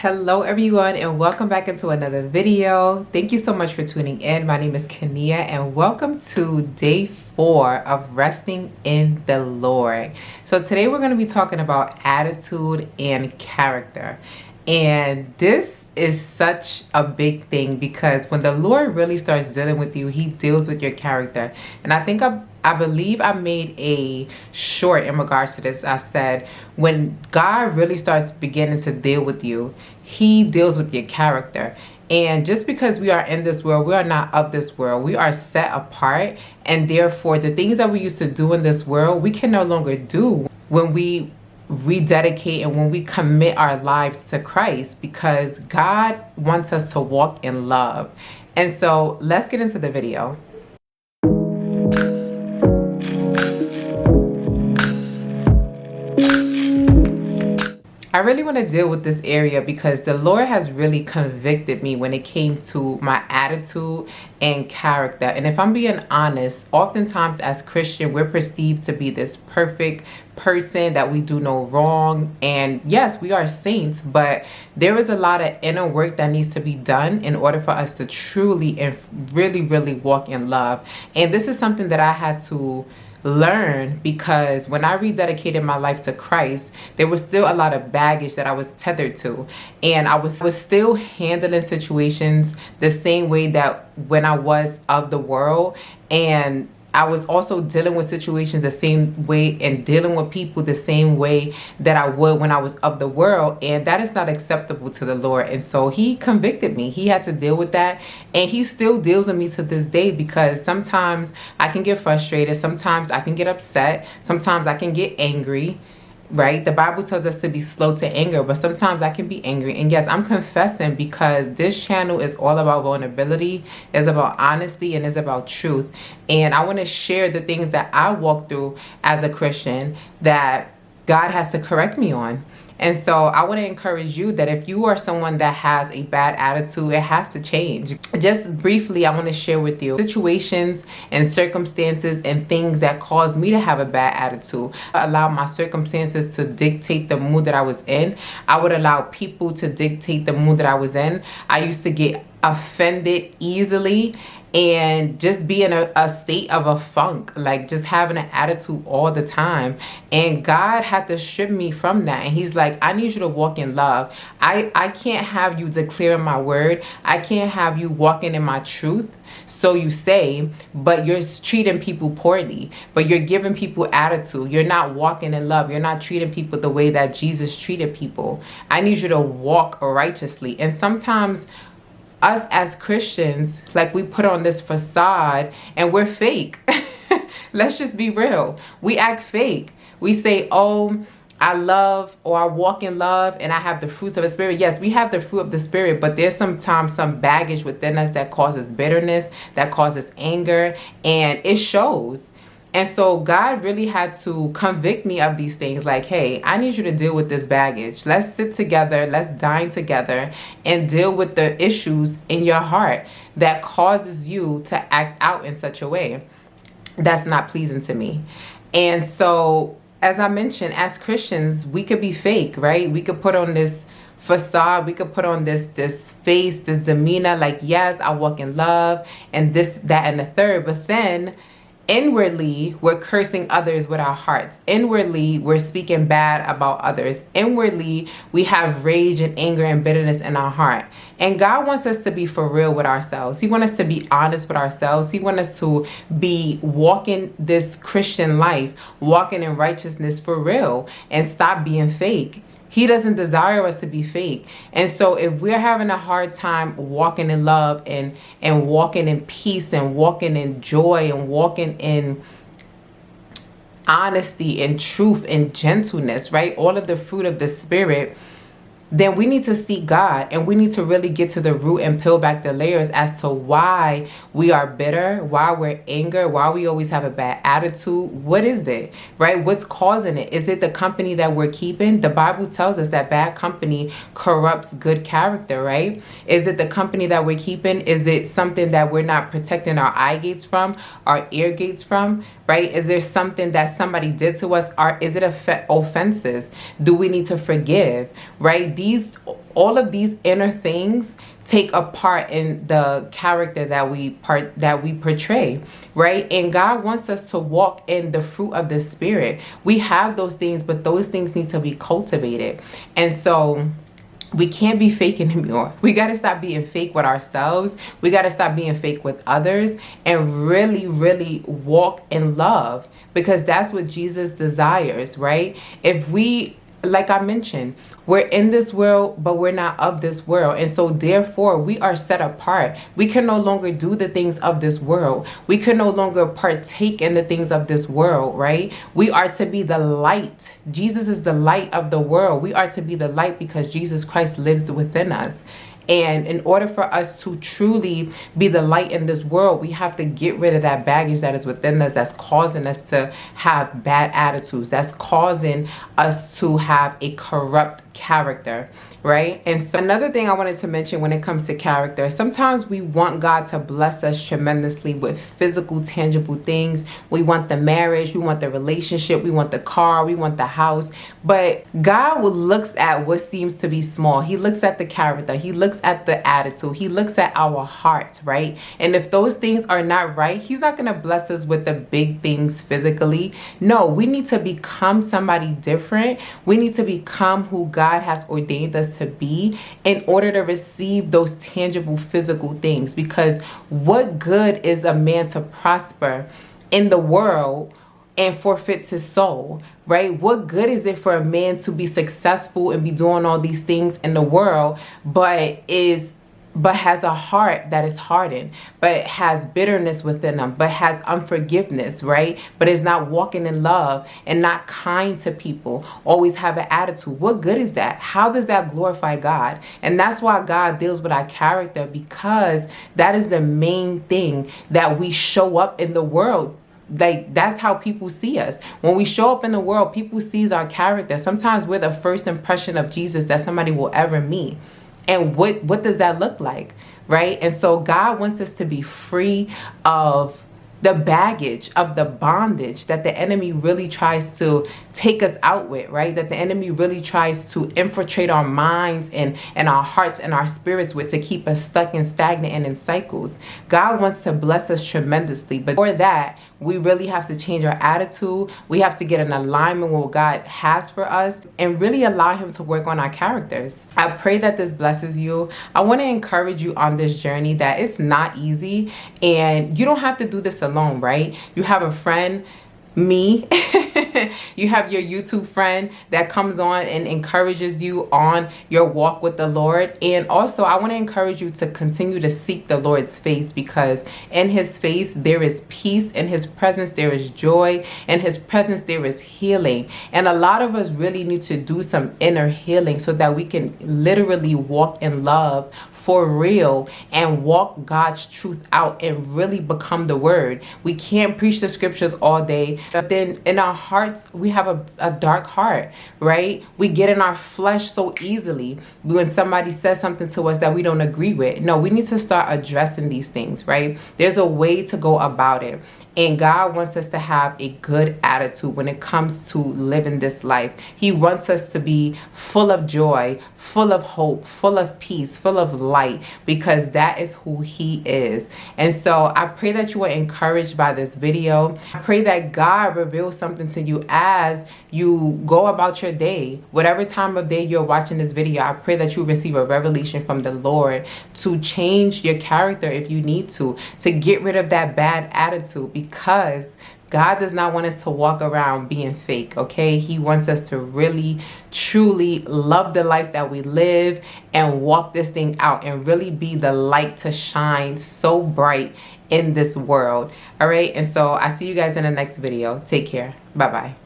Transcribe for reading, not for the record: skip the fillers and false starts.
Hello everyone, and welcome back into another video. Thank you so much for tuning in. My name is Kania, and welcome to day 4 of resting in the Lord. So today we're going to be talking about attitude and character. And this is such a big thing because when the Lord really starts dealing with you, he deals with your character. And I believe I made a short in regards to this. I said, when God really starts beginning to deal with you, he deals with your character. And just because we are in this world, we are not of this world. We are set apart. And therefore, the things that we used to do in this world, we can no longer do when we rededicate and when we commit our lives to Christ, because God wants us to walk in love. And so let's get into the video. I really want to deal with this area because the Lord has really convicted me when it came to my attitude and character. And if I'm being honest, oftentimes as Christian, we're perceived to be this perfect person that we do no wrong. And yes, we are saints, but there is a lot of inner work that needs to be done in order for us to truly and really walk in love. And this is something that I had to learn, because when I rededicated my life to Christ, there was still a lot of baggage that I was tethered to, and I was still handling situations the same way that when I was of the world, and I was also dealing with situations the same way and dealing with people the same way that I would when I was of the world. And that is not acceptable to the Lord. And so he convicted me. He had to deal with that. And he still deals with me to this day, because sometimes I can get frustrated. Sometimes I can get upset. Sometimes I can get angry. Right? The Bible tells us to be slow to anger, but sometimes I can be angry. And yes, I'm confessing, because this channel is all about vulnerability, it's about honesty, and it's about truth. And I want to share the things that I walk through as a Christian that God has to correct me on. And so I want to encourage you that if you are someone that has a bad attitude, it has to change. Just briefly, I want to share with you situations and circumstances and things that caused me to have a bad attitude. I allowed my circumstances to dictate the mood that I was in. I would allow people to dictate the mood that I was in. I used to get offended easily and just be in a state of a funk, like just having an attitude all the time. And God had to strip me from that. And he's like, I need you to walk in love. I can't have you declaring my word. I can't have you walking in my truth. So you say, but you're treating people poorly, but you're giving people attitude. You're not walking in love. You're not treating people the way that Jesus treated people. I need you to walk righteously. And sometimes us as Christians, like, we put on this facade and we're fake. Let's just be real. We act fake. We say, oh, I love, or I walk in love, and I have the fruits of the Spirit. Yes, we have the fruit of the Spirit, but there's sometimes some baggage within us that causes bitterness, that causes anger, and it shows. And so God really had to convict me of these things. Like, hey, I need you to deal with this baggage. Let's sit together. Let's dine together and deal with the issues in your heart that causes you to act out in such a way that's not pleasing to me. And so, as I mentioned, as Christians, we could be fake, right? We could put on this facade. We could put on this face, this demeanor, like, yes, I walk in love and this, that, and the third. But then inwardly, we're cursing others with our hearts. Inwardly, we're speaking bad about others. Inwardly, we have rage and anger and bitterness in our heart. And God wants us to be for real with ourselves. He wants us to be honest with ourselves. He wants us to be walking this Christian life, walking in righteousness for real, and stop being fake. He doesn't desire us to be fake. And so if we're having a hard time walking in love and walking in peace and walking in joy and walking in honesty and truth and gentleness, right? All of the fruit of the Spirit, then we need to seek God, and we need to really get to the root and peel back the layers as to why we are bitter, why we're angry, why we always have a bad attitude. What is it, right? What's causing it? Is it the company that we're keeping? The Bible tells us that bad company corrupts good character, right? Is it the company that we're keeping? Is it something that we're not protecting our eye gates from, our ear gates from, right? Is there something that somebody did to us? Or is it offenses? Do we need to forgive, right? all of these inner things take a part in the character that we portray, right? And God wants us to walk in the fruit of the Spirit. We have those things, but those things need to be cultivated. And so we can't be fake anymore. We got to stop being fake with ourselves. We got to stop being fake with others and really, really walk in love, because that's what Jesus desires, right? If we, like I mentioned, we're in this world, but we're not of this world. And so therefore we are set apart. We can no longer do the things of this world. We can no longer partake in the things of this world, right? We are to be the light. Jesus is the light of the world. We are to be the light because Jesus Christ lives within us. And in order for us to truly be the light in this world, we have to get rid of that baggage that is within us that's causing us to have bad attitudes, that's causing us to have a corrupt character, right? And so another thing I wanted to mention when it comes to character, sometimes we want God to bless us tremendously with physical, tangible things. We want the marriage, we want the relationship, we want the car, we want the house. But God looks at what seems to be small. He looks at the character. He looks at the attitude. He looks at our heart, right? And if those things are not right, He's not going to bless us with the big things physically. No, we need to become somebody different. We need to become who God has ordained us to be in order to receive those tangible physical things. Because what good is a man to prosper in the world and forfeit his soul, right? What good is it for a man to be successful and be doing all these things in the world, but has a heart that is hardened, but has bitterness within them, but has unforgiveness, right? But is not walking in love and not kind to people, always have an attitude. What good is that? How does that glorify God? And that's why God deals with our character, because that is the main thing that we show up in the world. Like, that's how people see us. When we show up in the world, people sees our character. Sometimes we're the first impression of Jesus that somebody will ever meet. And what does that look like, right? And so God wants us to be free of the baggage, of the bondage that the enemy really tries to take us out with, right? That the enemy really tries to infiltrate our minds and our hearts and our spirits with, to keep us stuck and stagnant and in cycles. God wants to bless us tremendously, but for that, we really have to change our attitude. We have to get in alignment with what God has for us and really allow Him to work on our characters. I pray that this blesses you. I want to encourage you on this journey that it's not easy, and you don't have to do this alone, right? You have a friend, me. You have your YouTube friend that comes on and encourages you on your walk with the Lord. And also, I want to encourage you to continue to seek the Lord's face, because in His face there is peace, in His presence there is joy, in His presence there is healing. And a lot of us really need to do some inner healing so that we can literally walk in love for real and walk God's truth out and really become the Word. We can't preach the scriptures all day, but then in our hearts we have a dark heart, right? We get in our flesh so easily when somebody says something to us that we don't agree with. No, we need to start addressing these things, right? There's a way to go about it. And God wants us to have a good attitude when it comes to living this life. He wants us to be full of joy, full of hope, full of peace, full of light, because that is who He is. And so I pray that you were encouraged by this video. I pray that God reveals something to you as you go about your day. Whatever time of day you're watching this video, I pray that you receive a revelation from the Lord to change your character if you need to get rid of that bad attitude, because God does not want us to walk around being fake, okay? He wants us to really, truly love the life that we live and walk this thing out and really be the light to shine so bright in this world, all right? And so I see you guys in the next video. Take care. Bye-bye.